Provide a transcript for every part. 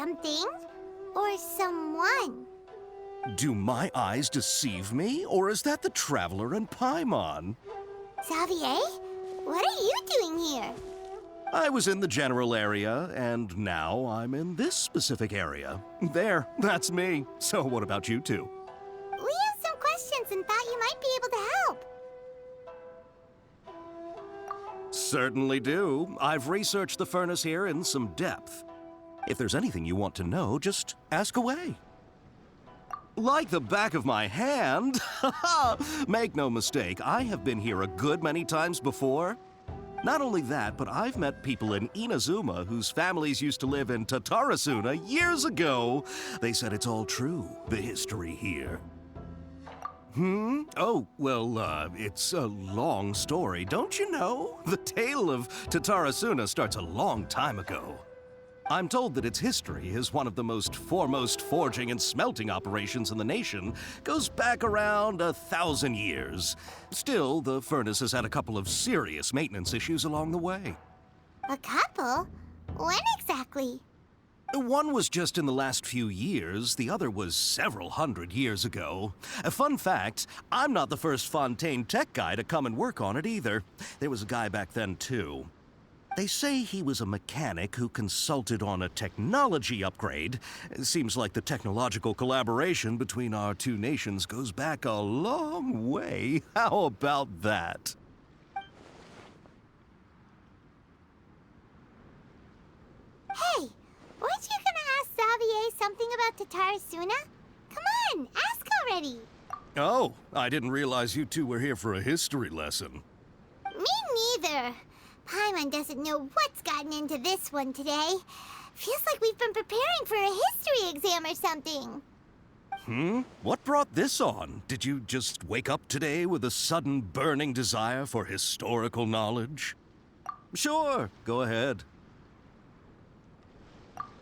something or someone. Do my eyes deceive me, or is that the Traveler and Paimon? Xavier, what are you doing here? I was in the general area, and now I'm in this specific area. There, that's me. So what about you two? We have some questions and thought you might be able to help. Certainly do. I've researched the furnace here in some depth. If there's anything you want to know, just ask away. Like the back of my hand. Make no mistake, I have been here a good many times before. Not only that, but I've met people in Inazuma whose families used to live in Tatarasuna years ago. They said it's all true, the history here. Oh, well, it's a long story, don't you know? The tale of Tatarasuna starts a long time ago. I'm told that its history is one of the most foremost forging and smelting operations in the nation, goes back around 1,000 years. Still, the furnace has had a couple of serious maintenance issues along the way. A couple? When exactly? One was just in the last few years, the other was several hundred years ago. A fun fact, I'm not the first Fontaine tech guy to come and work on it either. There was a guy back then too. They say he was a mechanic who consulted on a technology upgrade. It seems like the technological collaboration between our two nations goes back a long way. How about that? Hey, weren't you gonna ask Xavier something about Tatarasuna? Come on, ask already. Oh, I didn't realize you two were here for a history lesson. Me neither. Paimon doesn't know what's gotten into this one today. Feels like we've been preparing for a history exam or something. What brought this on? Did you just wake up today with a sudden burning desire for historical knowledge? Sure, go ahead.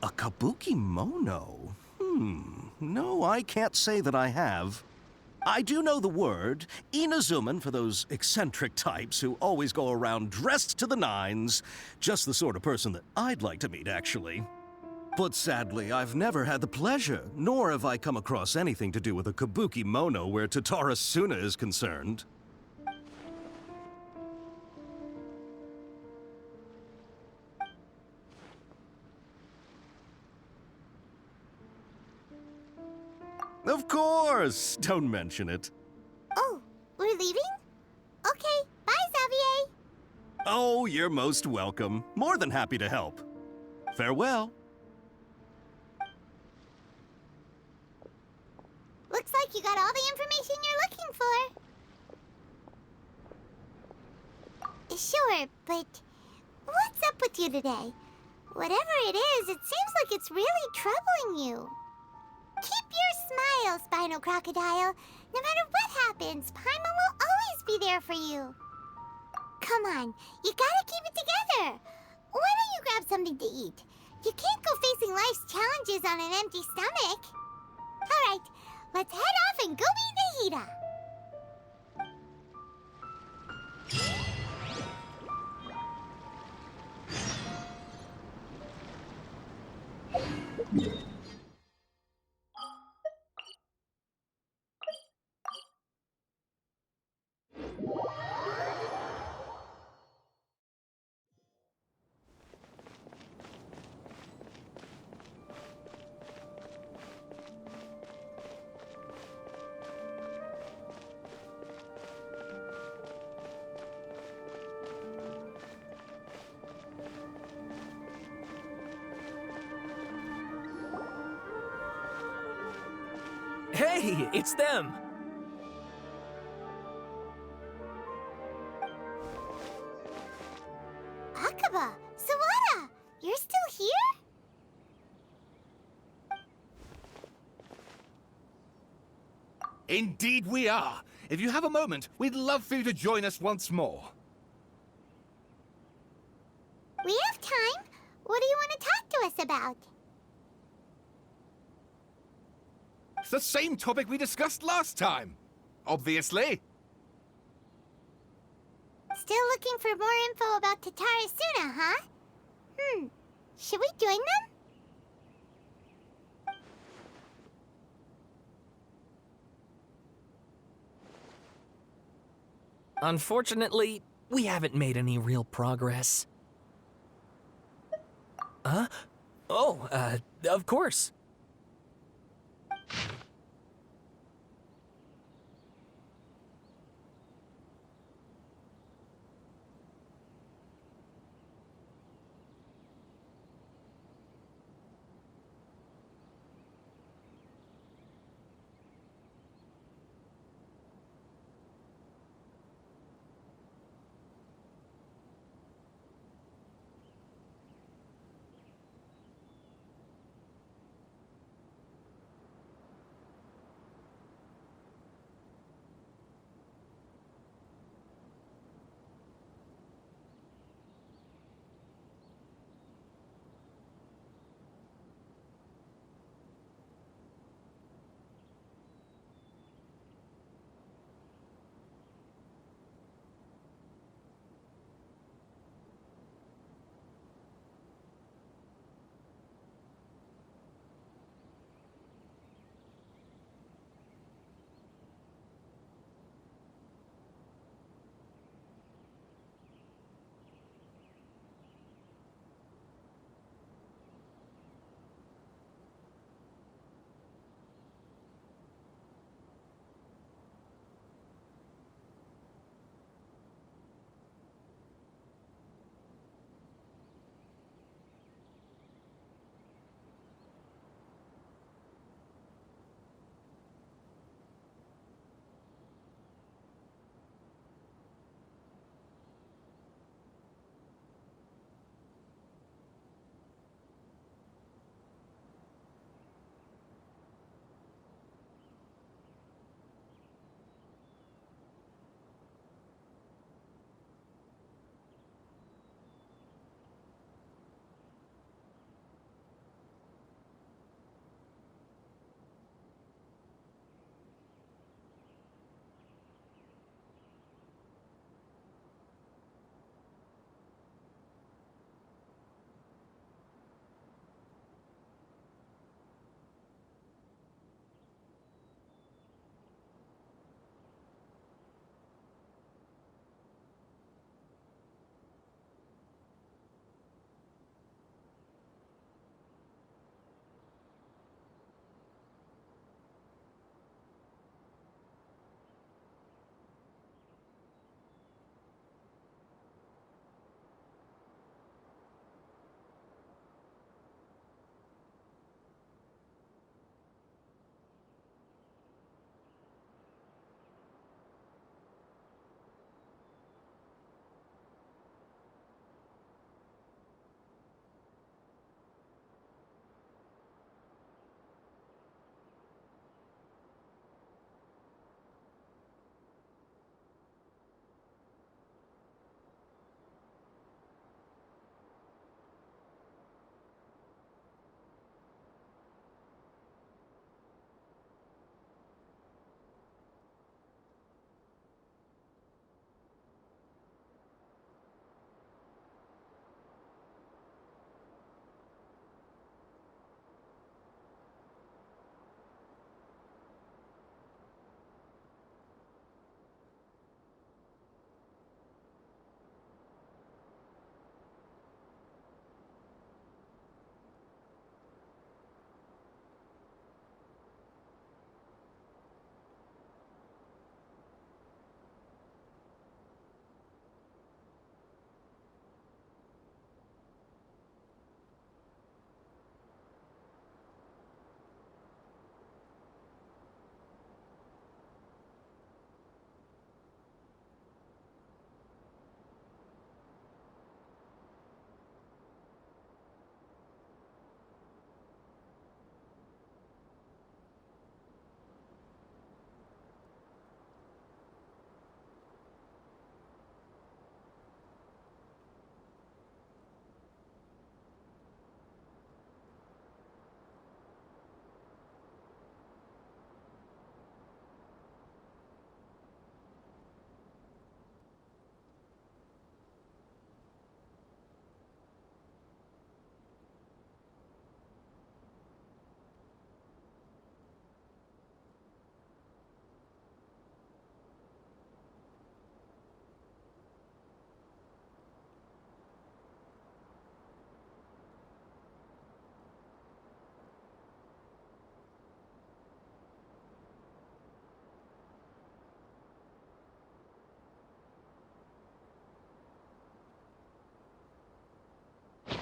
A kabuki mono? No, I can't say that I have. I do know the word, Inazuman for those eccentric types who always go around dressed to the nines. Just the sort of person that I'd like to meet, actually. But sadly, I've never had the pleasure, nor have I come across anything to do with a kabuki mono where Tatarasuna is concerned. Of course! Don't mention it. Oh, we're leaving? Okay, bye, Xavier. Oh, you're most welcome. More than happy to help. Farewell. Looks like you got all the information you're looking for. Sure, but what's up with you today? Whatever it is, it seems like it's really troubling you. Keep your smile, Spinal Crocodile. No matter what happens, Paimon will always be there for you. Come on, you gotta keep it together. Why don't you grab something to eat? You can't go facing life's challenges on an empty stomach. All right, let's head off and go meet Nahida. Hey, it's them! Akaba, Sawada, you're still here? Indeed we are. If you have a moment, we'd love for you to join us once more. We have time. What do you want to talk to us about? It's the same topic we discussed last time. Obviously. Still looking for more info about Tatarasuna, huh? Should we join them? Unfortunately, we haven't made any real progress. Huh? Oh, of course.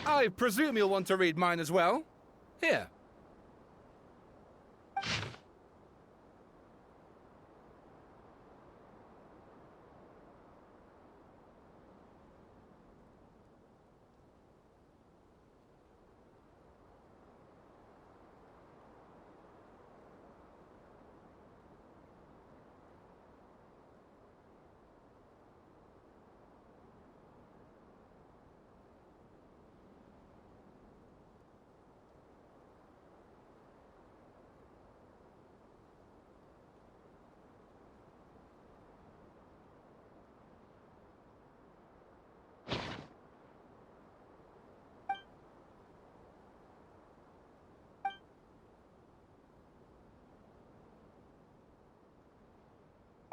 I presume you'll want to read mine as well. Here.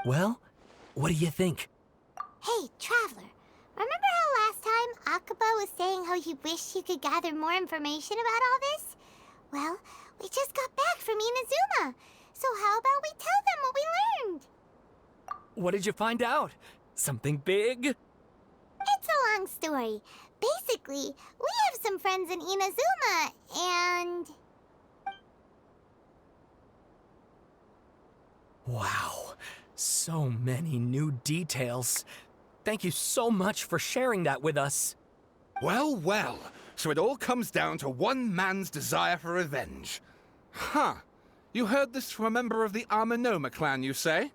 Well, what do you think? Hey, Traveler, remember how last time Akaba was saying how he wished he could gather more information about all this? Well, we just got back from Inazuma, so how about we tell them what we learned? What did you find out? Something big? It's a long story. Basically, we have some friends in Inazuma, and... Wow, so many new details. Thank you so much for sharing that with us. Well, well. So it all comes down to one man's desire for revenge. Huh. You heard this from a member of the Amanoma clan, you say?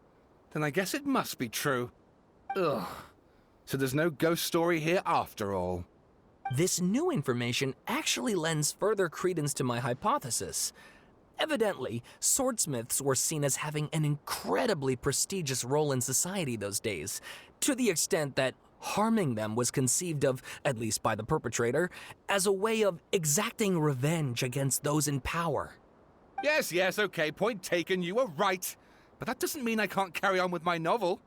Then I guess it must be true. Ugh. So there's no ghost story here after all. This new information actually lends further credence to my hypothesis. Evidently, swordsmiths were seen as having an incredibly prestigious role in society those days, to the extent that harming them was conceived of, at least by the perpetrator, as a way of exacting revenge against those in power. Yes, okay, point taken, you were right. But that doesn't mean I can't carry on with my novel.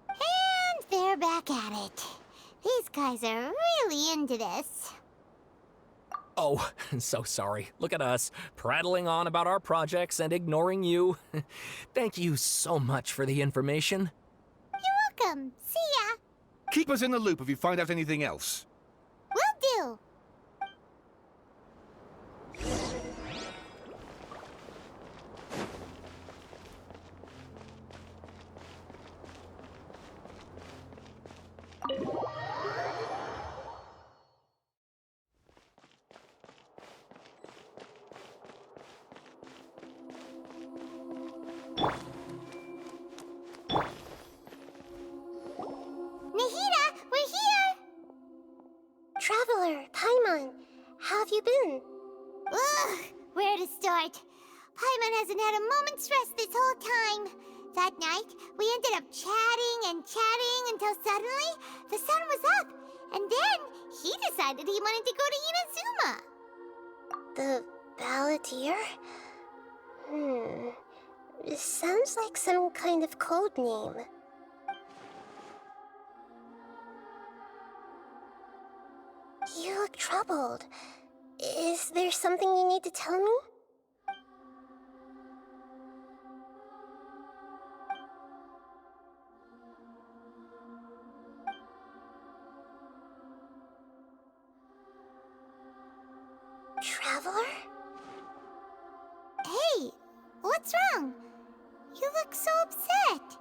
And they're back at it. These guys are really into this. Oh, so sorry. Look at us, prattling on about our projects and ignoring you. Thank you so much for the information. You're welcome. See ya. Keep us in the loop if you find out anything else. Will do. Nahida, we're here! Traveler, Paimon, how have you been? Ugh, where to start? Paimon hasn't had a moment's rest this whole time. That night, we ended up chatting and chatting until suddenly the sun was up. And then he decided he wanted to go to Inazuma. The Balladeer? It sounds like some kind of code name. You look troubled. Is there something you need to tell me? Traveler? Hey, what's wrong? You look so upset.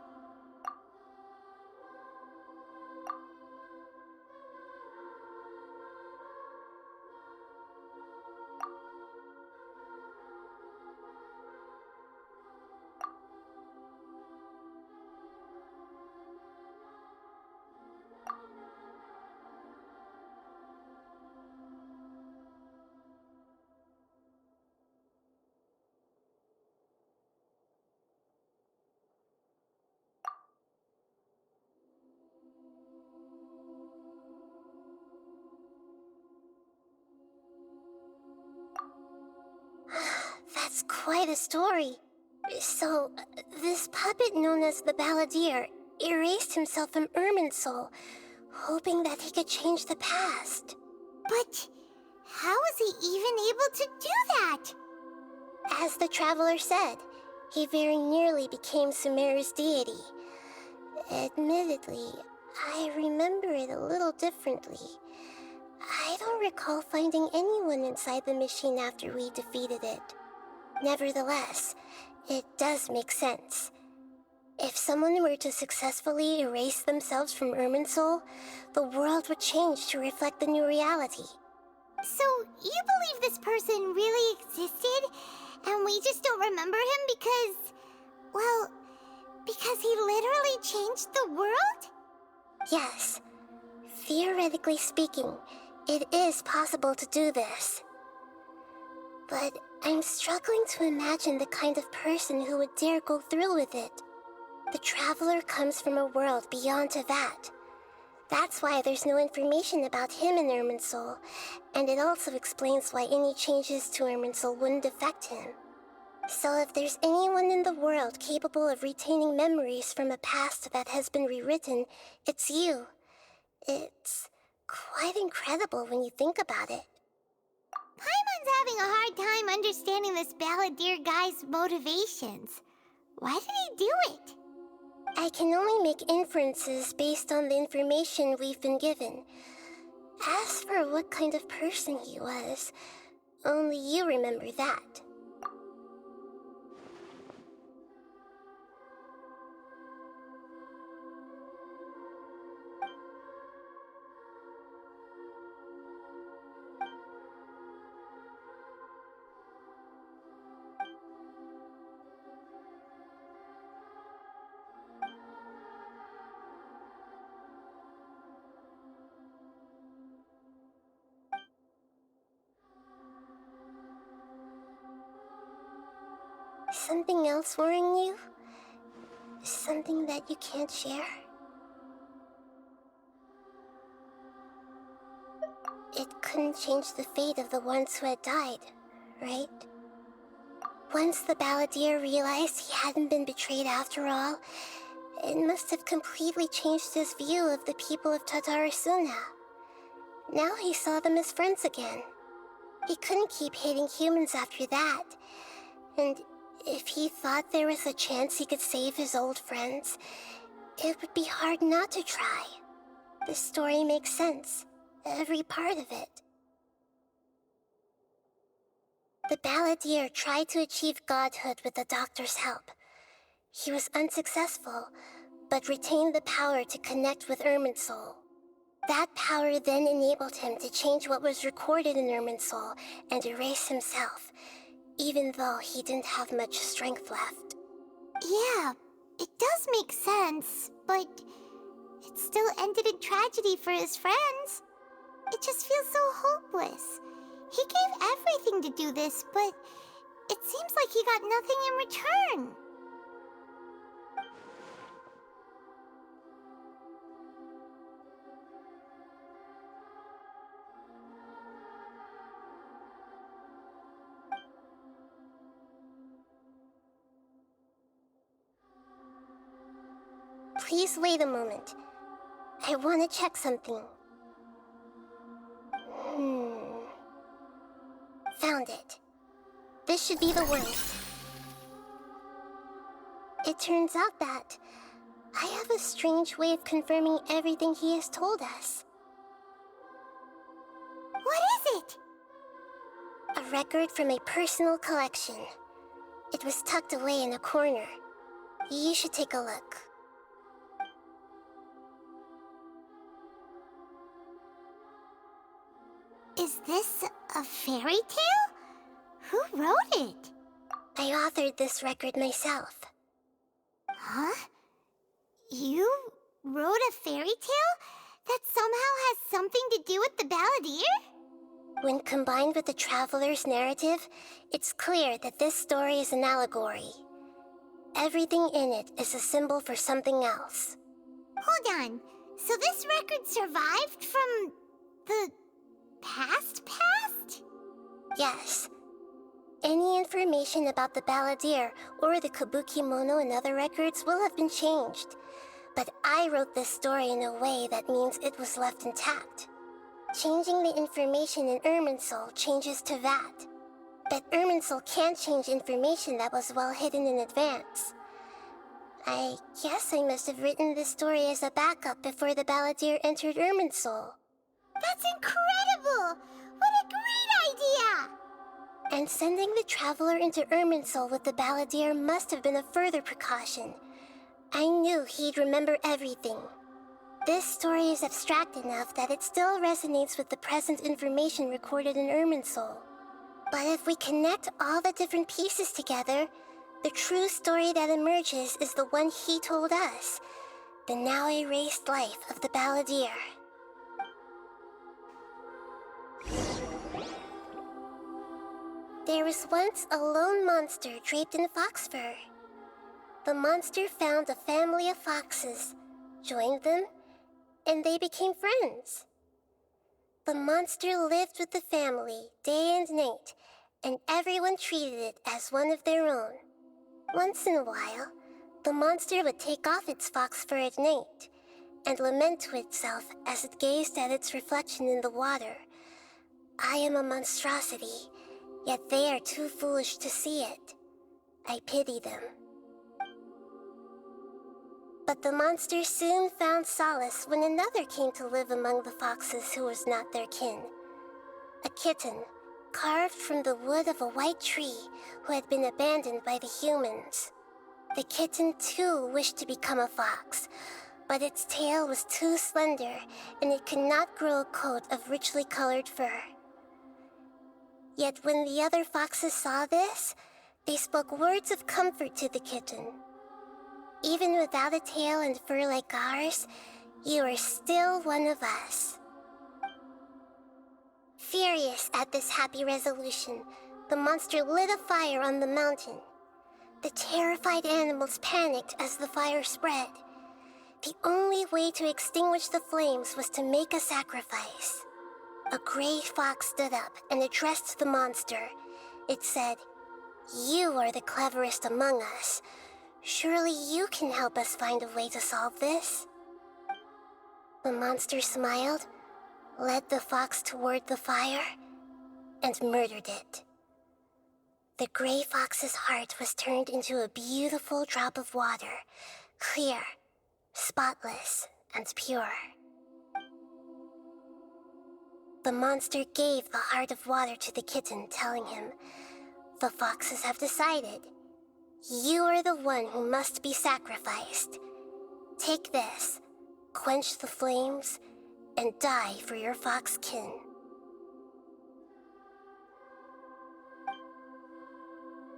That's quite a story. So, this puppet known as the Balladeer erased himself from Irminsul, hoping that he could change the past. But how was he even able to do that? As the Traveler said, he very nearly became Sumeru's deity. Admittedly, I remember it a little differently. I don't recall finding anyone inside the machine after we defeated it. Nevertheless, it does make sense. If someone were to successfully erase themselves from Irminsul, the world would change to reflect the new reality. So, you believe this person really existed, and we just don't remember him because... well, because he literally changed the world? Yes. Theoretically speaking, it is possible to do this. But I'm struggling to imagine the kind of person who would dare go through with it. The Traveler comes from a world beyond Tevat. That's why there's no information about him in Irminsul, and it also explains why any changes to Irminsul wouldn't affect him. So if there's anyone in the world capable of retaining memories from a past that has been rewritten, it's you. It's quite incredible when you think about it. Paimon's having a hard time understanding this balladeer guy's motivations. Why did he do it? I can only make inferences based on the information we've been given. As for what kind of person he was, only you remember that. Something else worrying you? Something that you can't share? It couldn't change the fate of the ones who had died, right? Once the balladeer realized he hadn't been betrayed after all, it must have completely changed his view of the people of Tatarasuna. Now he saw them as friends again. He couldn't keep hating humans after that, and if he thought there was a chance he could save his old friends, it would be hard not to try. The story makes sense, every part of it. The balladeer tried to achieve godhood with the doctor's help. He was unsuccessful, but retained the power to connect with Irminsul. That power then enabled him to change what was recorded in Irminsul and erase himself, even though he didn't have much strength left. Yeah, it does make sense, but it still ended in tragedy for his friends. It just feels so hopeless. He gave everything to do this, but it seems like he got nothing in return. Please wait a moment. I want to check something. Found it. This should be the one. It turns out that I have a strange way of confirming everything he has told us. What is it? A record from a personal collection. It was tucked away in a corner. You should take a look. Is this a fairy tale? Who wrote it? I authored this record myself. Huh? You wrote a fairy tale that somehow has something to do with the balladeer? When combined with the Traveler's narrative, it's clear that this story is an allegory. Everything in it is a symbol for something else. Hold on. So this record survived from the past? Yes. Any information about the balladeer or the kabuki mono and other records will have been changed. But I wrote this story in a way that means it was left intact. Changing the information in Irminsul changes to that. But Irminsul can't change information that was well hidden in advance. I guess I must have written this story as a backup before the balladeer entered Irminsul. That's incredible! What a great idea! And sending the traveler into Irminsul with the balladeer must have been a further precaution. I knew he'd remember everything. This story is abstract enough that it still resonates with the present information recorded in Irminsul. But if we connect all the different pieces together, the true story that emerges is the one he told us, the now erased life of the balladeer. There was once a lone monster draped in fox fur. The monster found a family of foxes, joined them, and they became friends. The monster lived with the family day and night, and everyone treated it as one of their own. Once in a while, the monster would take off its fox fur at night and lament to itself as it gazed at its reflection in the water. I am a monstrosity, yet they are too foolish to see it. I pity them. But the monster soon found solace when another came to live among the foxes who was not their kin. A kitten, carved from the wood of a white tree who had been abandoned by the humans. The kitten too wished to become a fox, but its tail was too slender and it could not grow a coat of richly colored fur. Yet when the other foxes saw this, they spoke words of comfort to the kitten. Even without a tail and fur like ours, you are still one of us. Furious at this happy resolution, the monster lit a fire on the mountain. The terrified animals panicked as the fire spread. The only way to extinguish the flames was to make a sacrifice. A gray fox stood up and addressed the monster. It said, "You are the cleverest among us. Surely you can help us find a way to solve this." The monster smiled, led the fox toward the fire, and murdered it. The gray fox's heart was turned into a beautiful drop of water, clear, spotless, and pure. The monster gave the heart of water to the kitten, telling him, "The foxes have decided. You are the one who must be sacrificed. Take this, quench the flames, and die for your fox kin."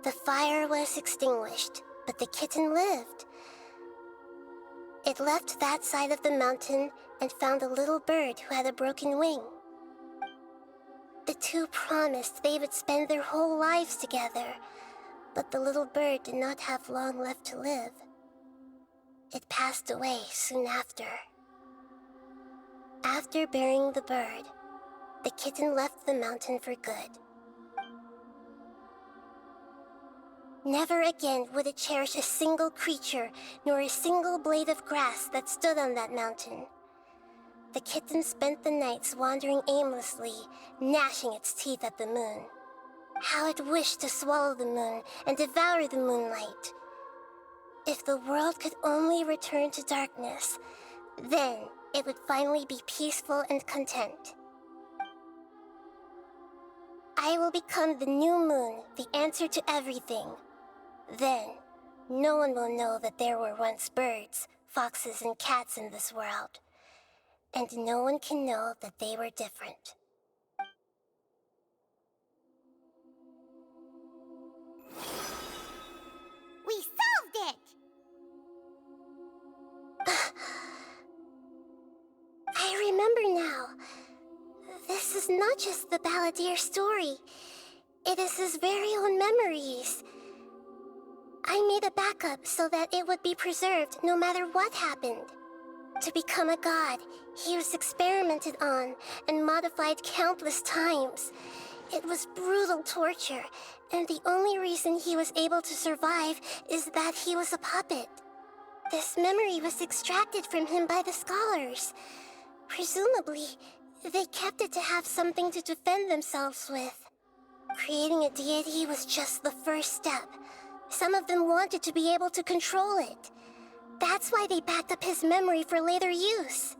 The fire was extinguished, but the kitten lived. It left that side of the mountain and found a little bird who had a broken wing. The two promised they would spend their whole lives together, but the little bird did not have long left to live. It passed away soon after. After burying the bird, the kitten left the mountain for good. Never again would it cherish a single creature nor a single blade of grass that stood on that mountain. The kitten spent the nights wandering aimlessly, gnashing its teeth at the moon. How it wished to swallow the moon and devour the moonlight. If the world could only return to darkness, then it would finally be peaceful and content. I will become the new moon, the answer to everything. Then, no one will know that there were once birds, foxes, and cats in this world. And no one can know that they were different. We solved it! I remember now. This is not just the balladeer's story. It is his very own memories. I made a backup so that it would be preserved no matter what happened. To become a god, he was experimented on and modified countless times. It was brutal torture, and the only reason he was able to survive is that he was a puppet. This memory was extracted from him by the scholars. Presumably, they kept it to have something to defend themselves with. Creating a deity was just the first step. Some of them wanted to be able to control it. That's why they backed up his memory for later use.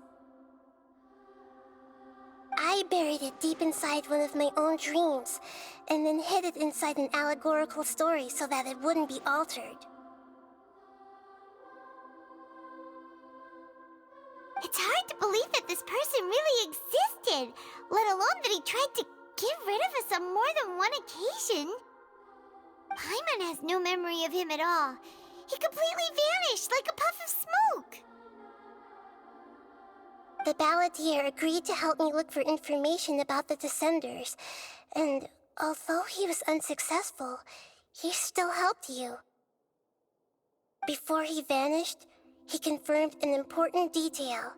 I buried it deep inside one of my own dreams, and then hid it inside an allegorical story so that it wouldn't be altered. It's hard to believe that this person really existed, let alone that he tried to get rid of us on more than one occasion. Paimon has no memory of him at all. He completely vanished like a puff of smoke. The balladeer agreed to help me look for information about the Descenders, and although he was unsuccessful, he still helped you. Before he vanished, he confirmed an important detail,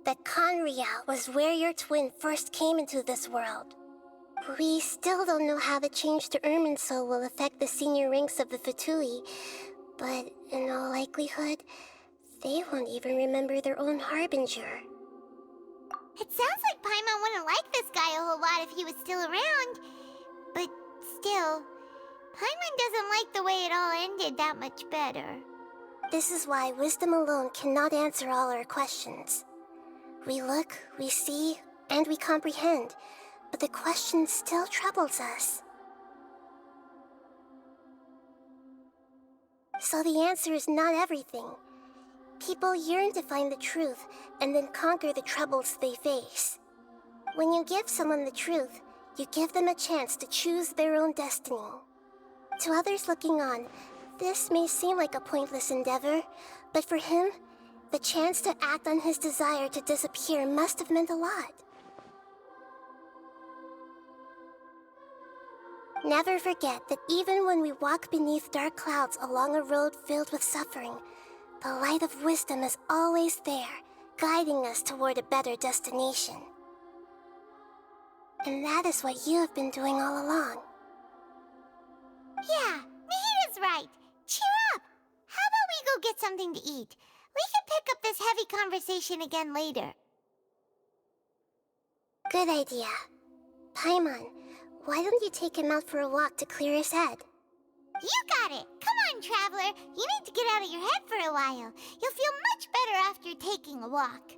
that Conria was where your twin first came into this world. We still don't know how the change to Irminsul will affect the senior ranks of the Fatui, but in all likelihood, they won't even remember their own Harbinger. It sounds like Paimon wouldn't like this guy a whole lot if he was still around. But still, Paimon doesn't like the way it all ended that much better. This is why wisdom alone cannot answer all our questions. We look, we see, and we comprehend, but the question still troubles us. So the answer is not everything. People yearn to find the truth and then conquer the troubles they face. When you give someone the truth, you give them a chance to choose their own destiny. To others looking on, this may seem like a pointless endeavor, but for him, the chance to act on his desire to disappear must have meant a lot. Never forget that even when we walk beneath dark clouds along a road filled with suffering, the light of wisdom is always there, guiding us toward a better destination. And that is what you have been doing all along. Yeah, Nahida's right. Cheer up! How about we go get something to eat? We can pick up this heavy conversation again later. Good idea. Paimon, why don't you take him out for a walk to clear his head? You got it! Come on, Traveler! You need to get out of your head for a while. You'll feel much better after taking a walk.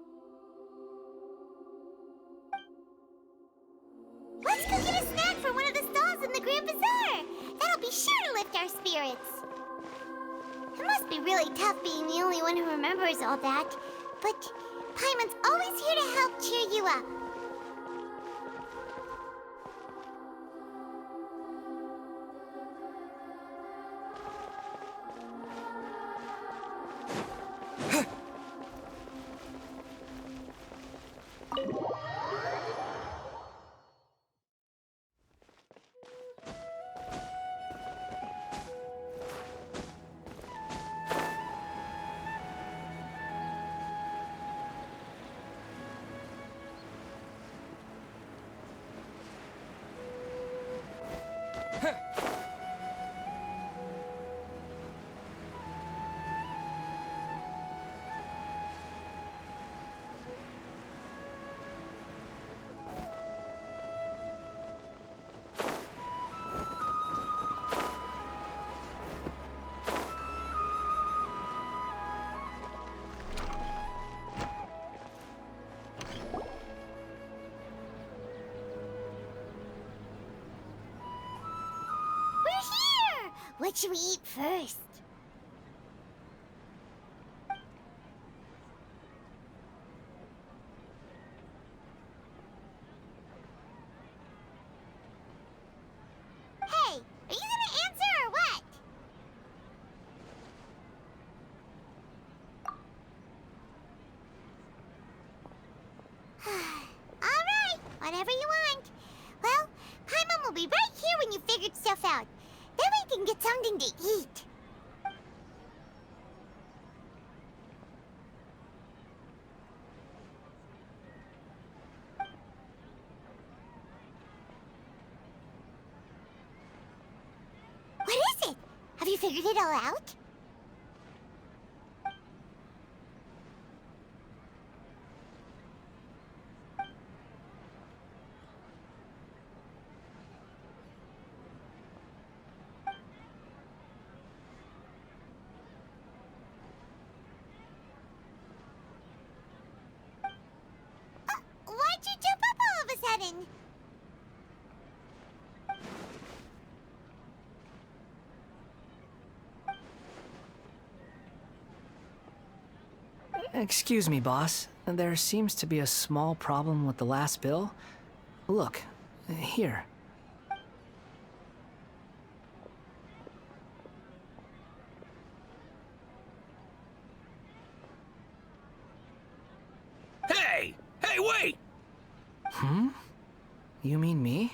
Let's go get a snack from one of the stalls in the Grand Bazaar! That'll be sure to lift our spirits. It must be really tough being the only one who remembers all that. But Paimon's always here to help cheer you up. What should we eat first? Hey, are you gonna answer or what? All right, whatever you want. Well, Paimon will be right here when you figured stuff out. Then we can get something to eat. What is it? Have you figured it all out? Excuse me, boss. There seems to be a small problem with the last bill. Look, here. Hey! Hey, wait! You mean me?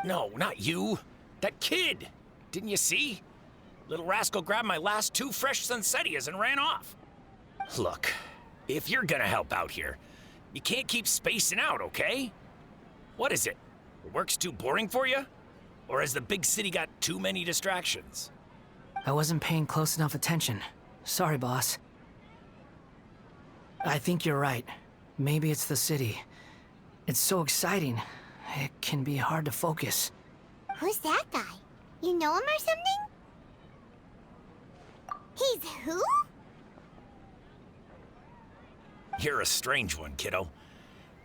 No, not you. That kid! Didn't you see? Little rascal grabbed my last 2 fresh Sunsetias and ran off. Look, if you're gonna help out here, you can't keep spacing out, okay? What is it? Work's too boring for you? Or has the big city got too many distractions? I wasn't paying close enough attention. Sorry, boss. I think you're right. Maybe it's the city. It's so exciting. It can be hard to focus. Who's that guy? You know him or something? He's who? You're a strange one, kiddo.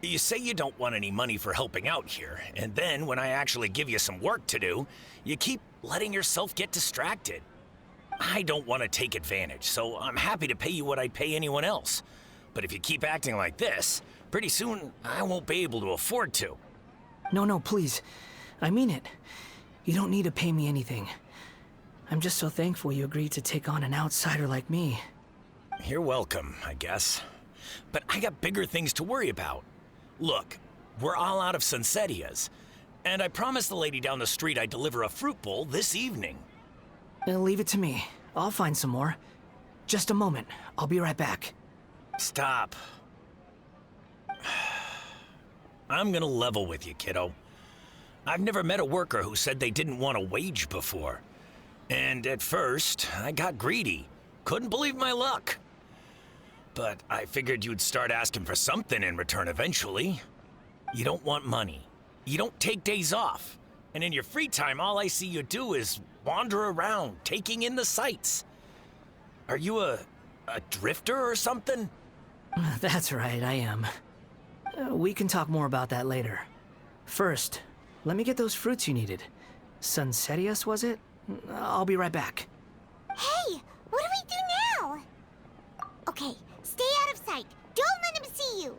You say you don't want any money for helping out here, and then when I actually give you some work to do, you keep letting yourself get distracted. I don't want to take advantage, so I'm happy to pay you what I'd pay anyone else. But if you keep acting like this, pretty soon I won't be able to afford to. No, please. I mean it. You don't need to pay me anything. I'm just so thankful you agreed to take on an outsider like me. You're welcome, I guess. But I got bigger things to worry about. Look, we're all out of Sunsetias, and I promised the lady down the street I'd deliver a fruit bowl this evening. Leave it to me. I'll find some more. Just a moment. I'll be right back. Stop. I'm gonna level with you, kiddo. I've never met a worker who said they didn't want a wage before. And at first, I got greedy. Couldn't believe my luck. But I figured you'd start asking for something in return eventually. You don't want money. You don't take days off. And in your free time, all I see you do is wander around, taking in the sights. Are you a drifter or something? That's right, I am. We can talk more about that later. First, let me get those fruits you needed. Sunsetias, was it? I'll be right back. Hey, what do we do now? Okay, stay out of sight. Don't let him see you.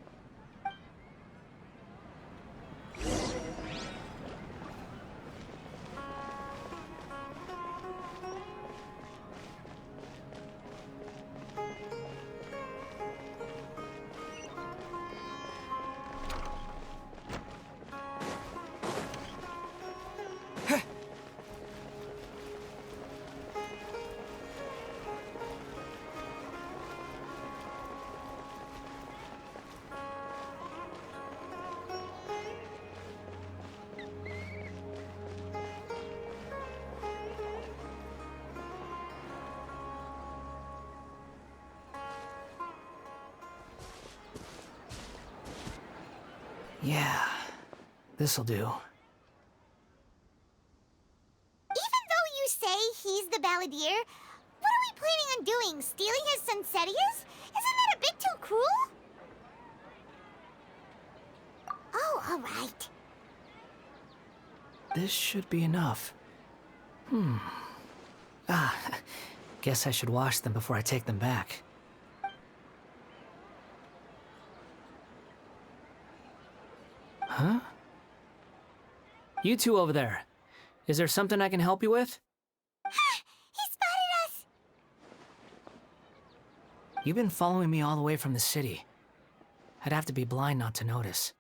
Yeah, this'll do. Even though you say he's the balladeer, what are we planning on doing? Stealing his Sunsetias? Isn't that a bit too cruel? Oh, all right. This should be enough. Guess I should wash them before I take them back. Huh? You two over there. Is there something I can help you with? He spotted us! You've been following me all the way from the city. I'd have to be blind not to notice.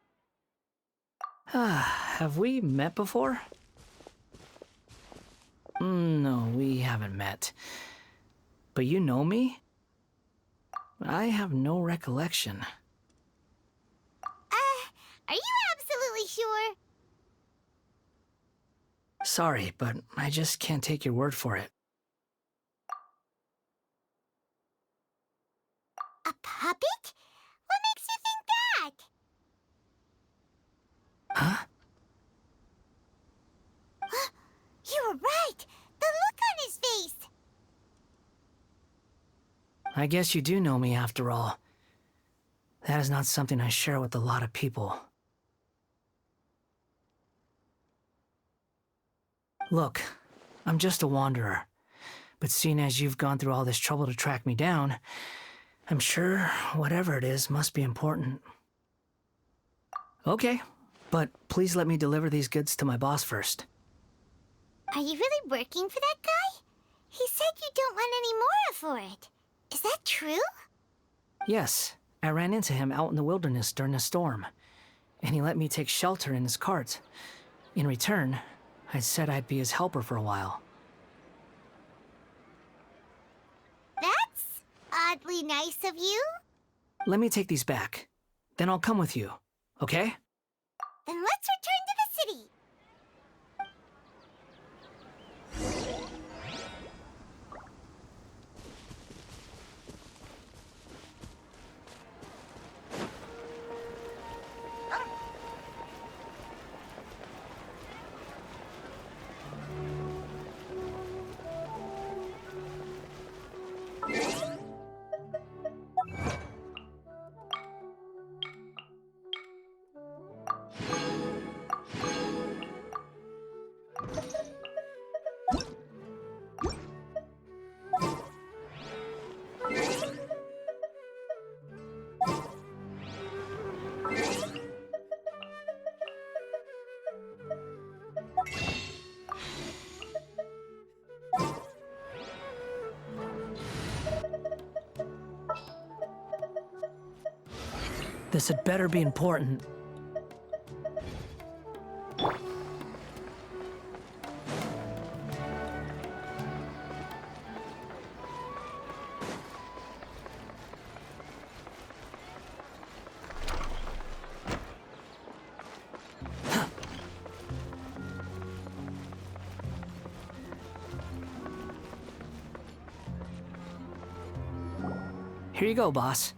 Have we met before? No, we haven't met. But you know me? I have no recollection. Are you absolutely sure? Sorry, but I just can't take your word for it. A puppet? What makes you think that? Huh? You were right! The look on his face! I guess you do know me after all. That is not something I share with a lot of people. Look, I'm just a wanderer. But seeing as you've gone through all this trouble to track me down, I'm sure whatever it is must be important. Okay, but please let me deliver these goods to my boss first. Are you really working for that guy? He said you don't want any more for it. Is that true? Yes, I ran into him out in the wilderness during a storm, and he let me take shelter in his cart. In return, I said I'd be his helper for a while. That's oddly nice of you. Let me take these back. Then I'll come with you, okay? Then let's return to the city. This had better be important. Here you go, boss.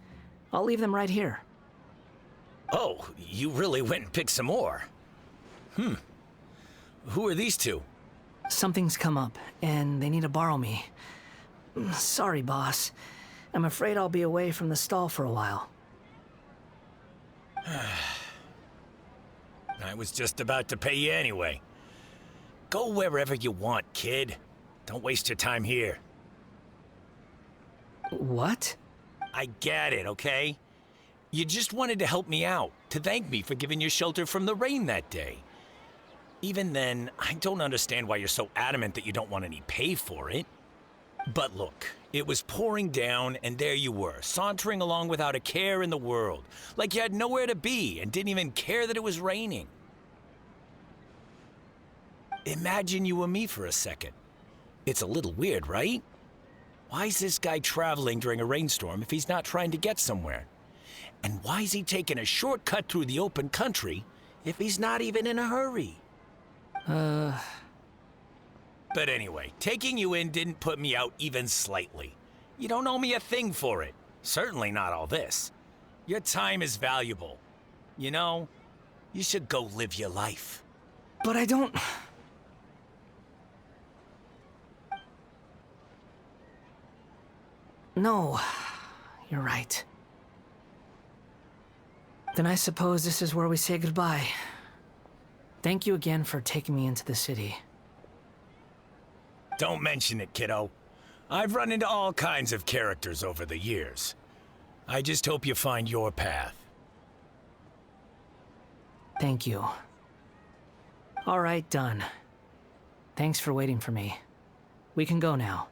I'll leave them right here. Oh, you really went and picked some more. Who are these two? Something's come up, and they need to borrow me. Sorry, boss. I'm afraid I'll be away from the stall for a while. I was just about to pay you anyway. Go wherever you want, kid. Don't waste your time here. What? I get it, okay? You just wanted to help me out, to thank me for giving you shelter from the rain that day. Even then, I don't understand why you're so adamant that you don't want any pay for it. But look, it was pouring down, and there you were, sauntering along without a care in the world, like you had nowhere to be and didn't even care that it was raining. Imagine you were me for a second. It's a little weird, right? Why is this guy traveling during a rainstorm if he's not trying to get somewhere? And why is he taking a shortcut through the open country if he's not even in a hurry? But anyway, taking you in didn't put me out even slightly. You don't owe me a thing for it. Certainly not all this. Your time is valuable. You know, you should go live your life. But I don't... No, you're right. Then I suppose this is where we say goodbye. Thank you again for taking me into the city. Don't mention it, kiddo. I've run into all kinds of characters over the years. I just hope you find your path. Thank you. All right, done. Thanks for waiting for me. We can go now.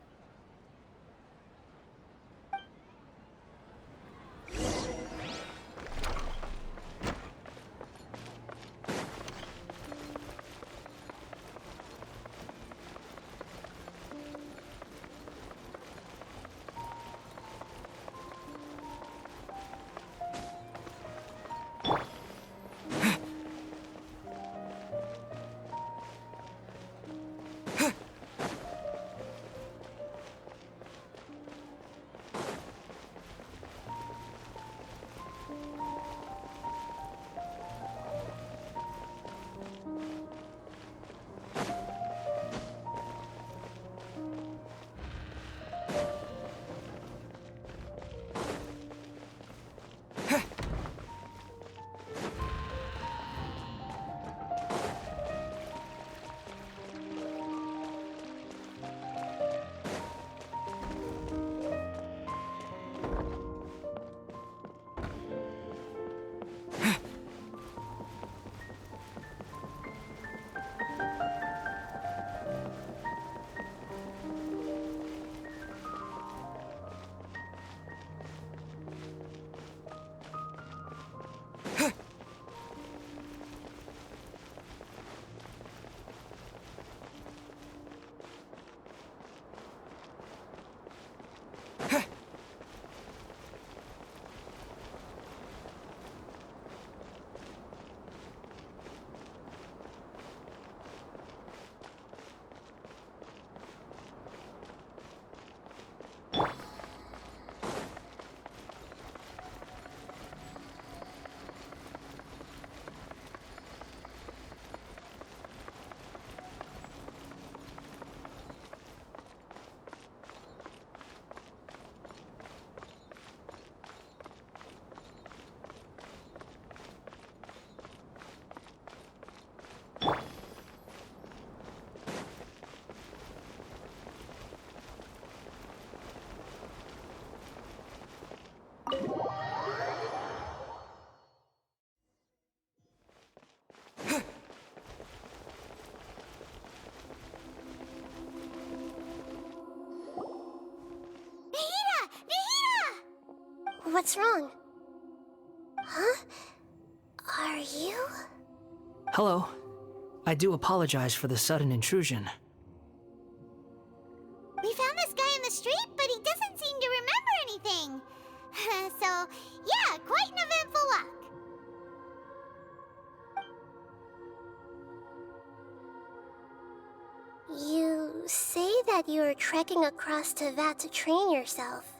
What's wrong? Huh? Are you? Hello. I do apologize for the sudden intrusion. We found this guy in the street, but he doesn't seem to remember anything. So, yeah, quite an eventful walk. You say that you are trekking across Teyvat to train yourself.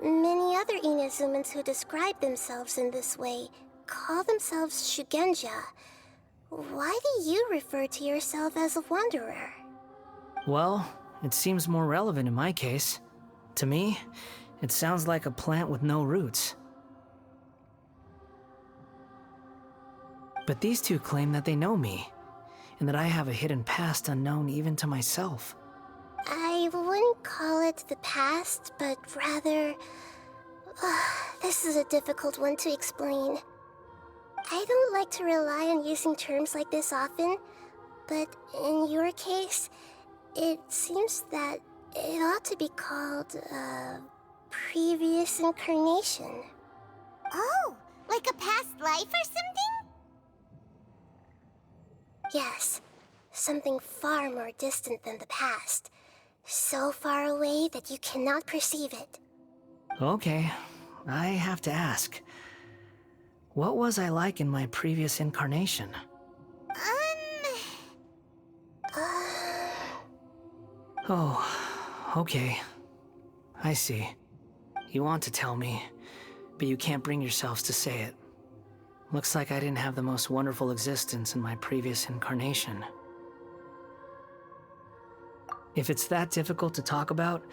Many other Inazumans who describe themselves in this way call themselves Shugenja. Why do you refer to yourself as a wanderer? Well, it seems more relevant in my case. To me, it sounds like a plant with no roots. But these two claim that they know me, and that I have a hidden past unknown even to myself. I wouldn't call it the past, but rather... this is a difficult one to explain. I don't like to rely on using terms like this often, but in your case, it seems that it ought to be called a previous incarnation. Oh, like a past life or something? Yes, something far more distant than the past. So far away that you cannot perceive it. Okay, I have to ask. What was I like in my previous incarnation? Oh, okay. I see. You want to tell me, but you can't bring yourselves to say it. Looks like I didn't have the most wonderful existence in my previous incarnation. If it's that difficult to talk about,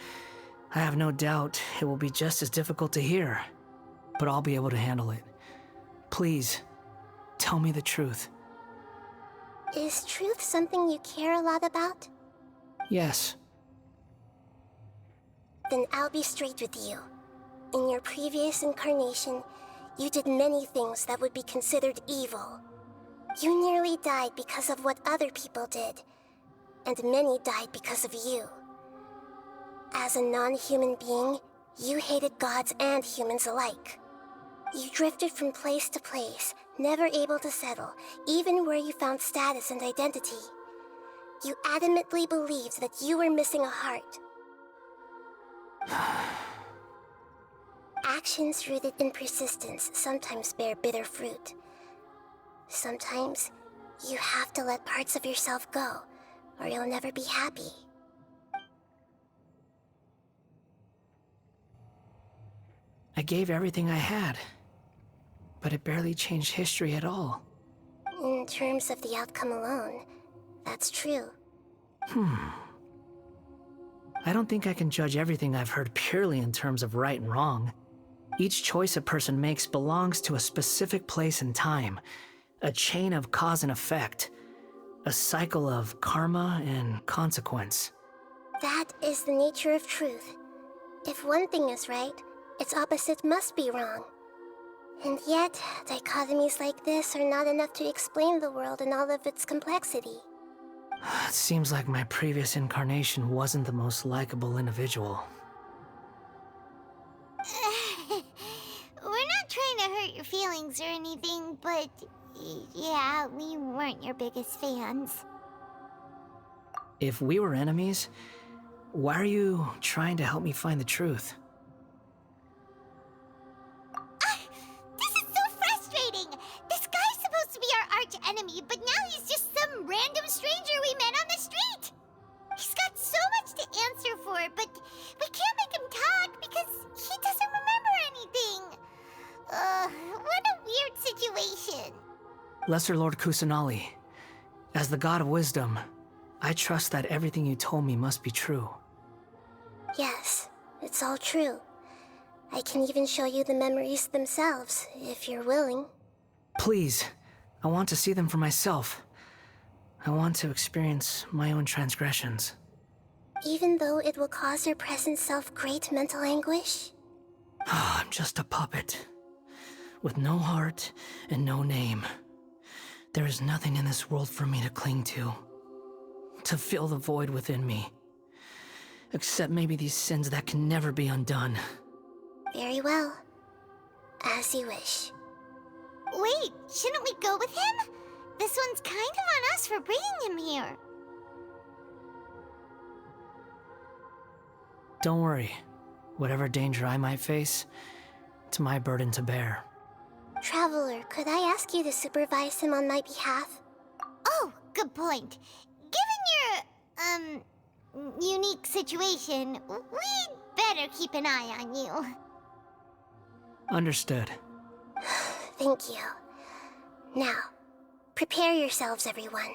I have no doubt it will be just as difficult to hear, but I'll be able to handle it. Please, tell me the truth. Is truth something you care a lot about? Yes. Then I'll be straight with you. In your previous incarnation, you did many things that would be considered evil. You nearly died because of what other people did, and many died because of you. As a non-human being, you hated gods and humans alike. You drifted from place to place, never able to settle, even where you found status and identity. You adamantly believed that you were missing a heart. Actions rooted in persistence sometimes bear bitter fruit. Sometimes, you have to let parts of yourself go, or you'll never be happy. I gave everything I had, but it barely changed history at all. In terms of the outcome alone, that's true. I don't think I can judge everything I've heard purely in terms of right and wrong. Each choice a person makes belongs to a specific place and time, a chain of cause and effect, a cycle of karma and consequence. That is the nature of truth. If one thing is right, its opposite must be wrong. And yet, dichotomies like this are not enough to explain the world in all of its complexity. It seems like my previous incarnation wasn't the most likable individual. We're not trying to hurt your feelings or anything, but yeah, we weren't your biggest fans. If we were enemies, why are you trying to help me find the truth? This is so frustrating! This guy's supposed to be our arch enemy, but now he's just some random stranger we met on the street! He's got so much to answer for, but we can't make him talk because he doesn't remember anything. What a weird situation. Lesser Lord Kusanali, as the God of Wisdom, I trust that everything you told me must be true. Yes, it's all true. I can even show you the memories themselves, if you're willing. Please, I want to see them for myself. I want to experience my own transgressions. Even though it will cause your present self great mental anguish? I'm just a puppet, with no heart and no name. There is nothing in this world for me to cling to fill the void within me. Except maybe these sins that can never be undone. Very well. As you wish. Wait, shouldn't we go with him? This one's kind of on us for bringing him here. Don't worry. Whatever danger I might face, it's my burden to bear. Traveler, could I ask you to supervise him on my behalf? Oh, good point. Given your, unique situation, we'd better keep an eye on you. Understood. Thank you. Now, prepare yourselves, everyone.